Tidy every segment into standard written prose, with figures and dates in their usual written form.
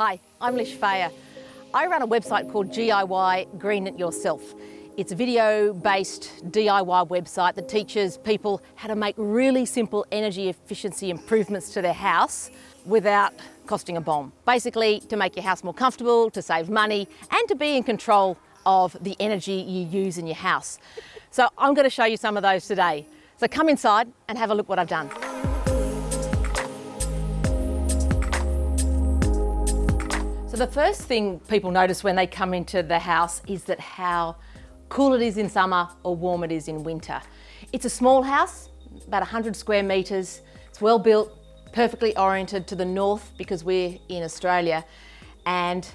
Hi, I'm Lish Fejer. I run a website called DIY Green It Yourself. It's a video-based DIY website that teaches people how to make really simple energy efficiency improvements to their house without costing a bomb. Basically, to make your house more comfortable, to save money, and to be in control of the energy you use in your house. So I'm going to show you some of those today. So come inside and have a look what I've done. So the first thing people notice when they come into the house is that how cool it is in summer or warm it is in winter. It's a small house, about 100 square metres. It's well built, perfectly oriented to the north because we're in Australia, and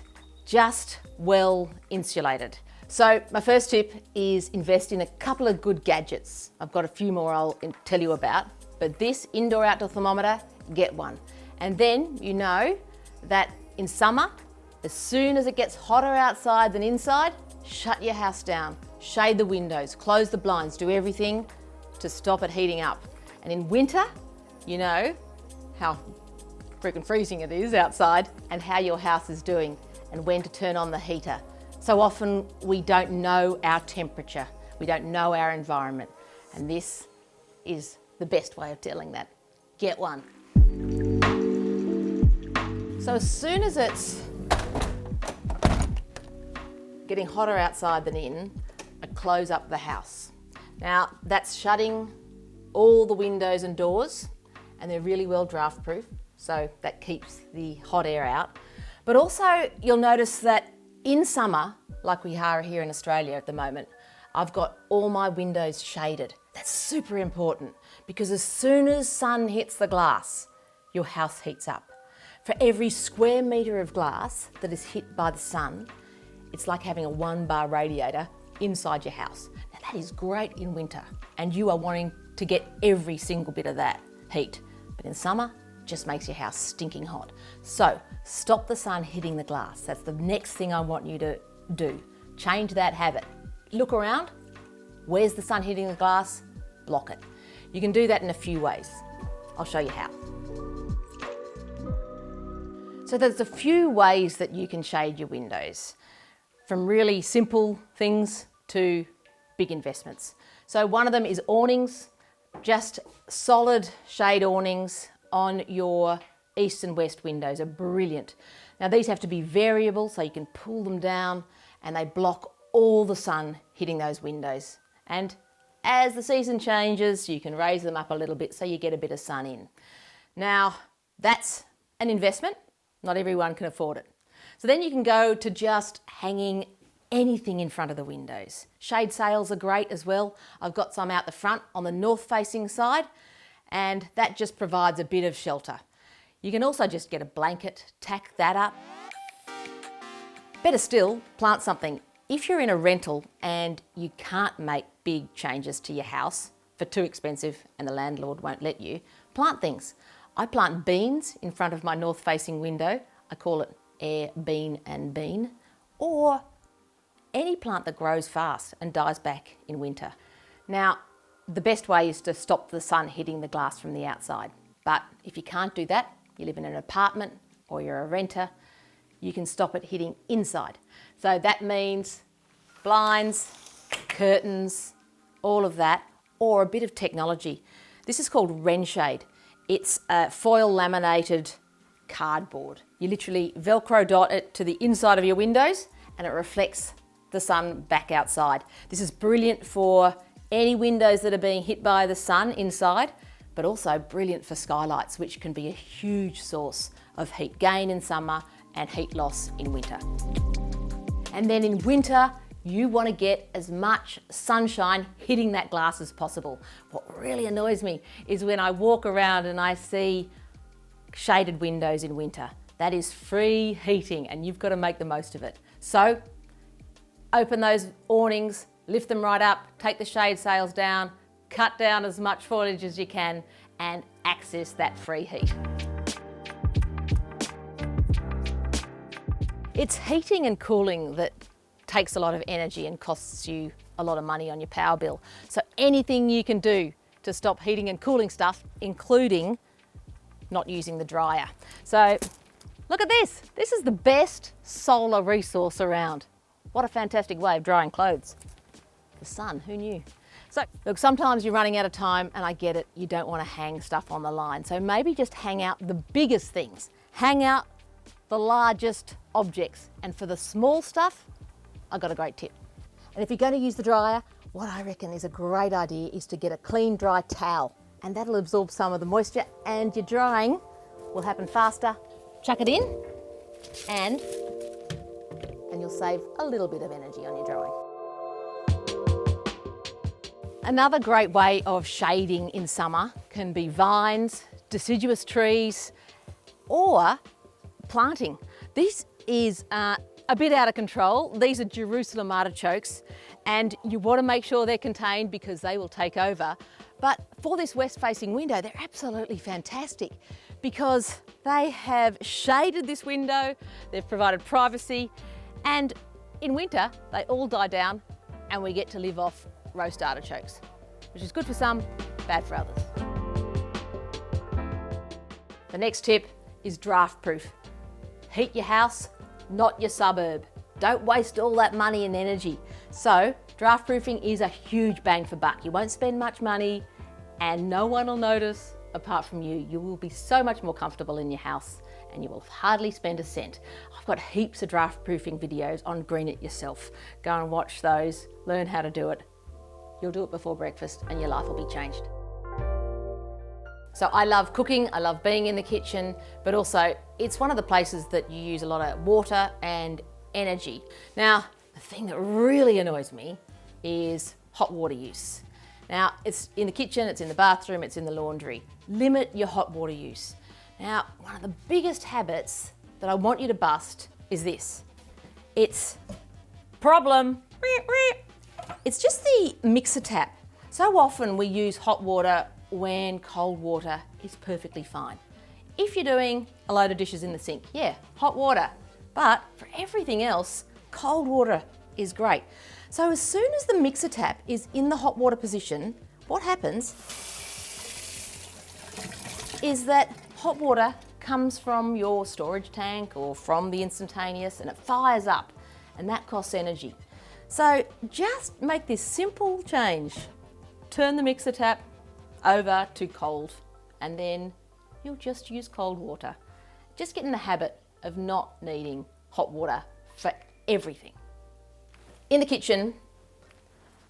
just well insulated. So my first tip is invest in a couple of good gadgets. I've got a few more I'll tell you about, but this indoor-outdoor thermometer, get one. And then you know that in summer, as soon as it gets hotter outside than inside, shut your house down, shade the windows, close the blinds, do everything to stop it heating up. And in winter, you know how freaking freezing it is outside and how your house is doing and when to turn on the heater. So often we don't know our temperature, we don't know our environment, and this is the best way of telling that. Get one. So as soon as it's getting hotter outside than in, I close up the house. Now that's shutting all the windows and doors, and they're really well draft proof, so that keeps the hot air out. But also you'll notice that in summer, like we are here in Australia at the moment, I've got all my windows shaded. That's super important because as soon as sun hits the glass, your house heats up. For every square metre of glass that is hit by the sun, it's like having a 1-bar radiator inside your house. Now that is great in winter, and you are wanting to get every single bit of that heat. But in summer, it just makes your house stinking hot. So stop the sun hitting the glass. That's the next thing I want you to do. Change that habit. Look around. Where's the sun hitting the glass? Block it. You can do that in a few ways. I'll show you how. So there's a few ways that you can shade your windows, from really simple things to big investments. So one of them is awnings, just solid shade awnings on your east and west windows are brilliant. Now these have to be variable so you can pull them down and they block all the sun hitting those windows. And as the season changes, you can raise them up a little bit so you get a bit of sun in. Now that's an investment. Not everyone can afford it. So then you can go to just hanging anything in front of the windows. Shade sails are great as well. I've got some out the front on the north facing side, and that just provides a bit of shelter. You can also just get a blanket, tack that up. Better still, plant something. If you're in a rental and you can't make big changes to your house for too expensive and the landlord won't let you, plant things. I plant beans in front of my north facing window. I call it air, bean and bean, or any plant that grows fast and dies back in winter. Now, the best way is to stop the sun hitting the glass from the outside. But if you can't do that, you live in an apartment or you're a renter, you can stop it hitting inside. So that means blinds, curtains, all of that, or a bit of technology. This is called Renshade. It's a foil laminated cardboard. You literally Velcro dot it to the inside of your windows and it reflects the sun back outside. This is brilliant for any windows that are being hit by the sun inside, but also brilliant for skylights, which can be a huge source of heat gain in summer and heat loss in winter. And then in winter, you want to get as much sunshine hitting that glass as possible. What really annoys me is when I walk around and I see shaded windows in winter. That is free heating and you've got to make the most of it. So open those awnings, lift them right up, take the shade sails down, cut down as much foliage as you can and access that free heat. It's heating and cooling that takes a lot of energy and costs you a lot of money on your power bill. So anything you can do to stop heating and cooling stuff, including not using the dryer. So Look at this. This is the best solar resource around. What a fantastic way of drying clothes. The sun, who knew? So look, sometimes you're running out of time, and I get it, you don't want to hang stuff on the line. So maybe just hang out the biggest things. Hang out the largest objects. And for the small stuff, I've got a great tip. And if you're going to use the dryer, what I reckon is a great idea is to get a clean, dry towel. And that'll absorb some of the moisture, and your drying will happen faster. Chuck it in, and you'll save a little bit of energy on your drying. Another great way of shading in summer can be vines, deciduous trees, or planting. This is a bit out of control. These are Jerusalem artichokes, and you want to make sure they're contained because they will take over. But for this west-facing window, they're absolutely fantastic because they have shaded this window, they've provided privacy, and in winter, they all die down and we get to live off roast artichokes, which is good for some, bad for others. The next tip is draft proof. Heat your house, not your suburb. Don't waste all that money and energy. So draft proofing is a huge bang for buck. You won't spend much money and no one will notice apart from you. You will be so much more comfortable in your house and you will hardly spend a cent. I've got heaps of draft proofing videos on Green It Yourself. Go and watch those, learn how to do it. You'll do it before breakfast and your life will be changed. So I love cooking, I love being in the kitchen, but also it's one of the places that you use a lot of water and energy. Now, the thing that really annoys me is hot water use. Now, it's in the kitchen, it's in the bathroom, it's in the laundry. Limit your hot water use. Now, one of the biggest habits that I want you to bust is this. It's problem. It's just the mixer tap. So often we use hot water when cold water is perfectly fine. If you're doing a load of dishes in the sink, yeah, hot water. But for everything else, cold water is great. So as soon as the mixer tap is in the hot water position, what happens is that hot water comes from your storage tank or from the instantaneous and it fires up and that costs energy. So just make this simple change. Turn the mixer tap over to cold and then you'll just use cold water. Just get in the habit of not needing hot water for everything. In the kitchen,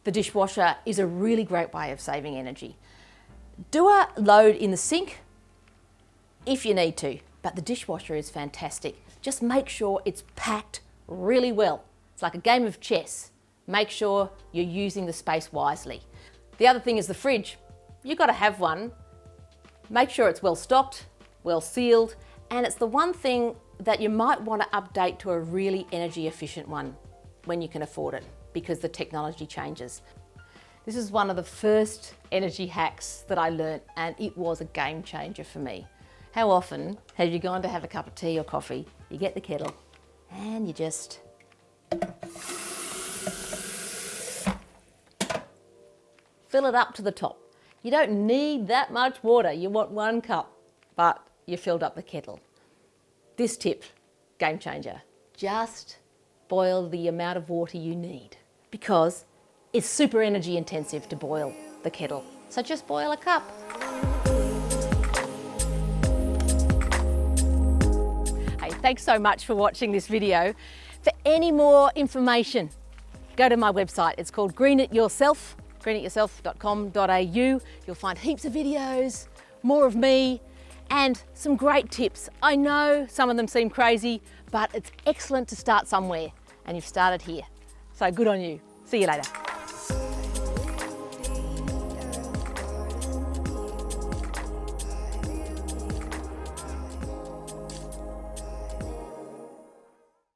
the dishwasher is a really great way of saving energy. Do a load in the sink if you need to, but the dishwasher is fantastic. Just make sure it's packed really well. It's like a game of chess. Make sure you're using the space wisely. The other thing is the fridge. You've got to have one. Make sure it's well stocked, well sealed, and it's the one thing that you might want to update to a really energy efficient one when you can afford it, because the technology changes. This is one of the first energy hacks that I learnt and it was a game changer for me. How often have you gone to have a cup of tea or coffee, you get the kettle and you just fill it up to the top. You don't need that much water, you want 1 cup, but you filled up the kettle. This tip, game changer, just boil the amount of water you need because it's super energy intensive to boil the kettle. So just boil a cup. Hey, thanks so much for watching this video. For any more information, go to my website. It's called Green It Yourself, greenityourself.com.au. You'll find heaps of videos, more of me, and some great tips. I know some of them seem crazy, but it's excellent to start somewhere, and you've started here. So good on you. See you later.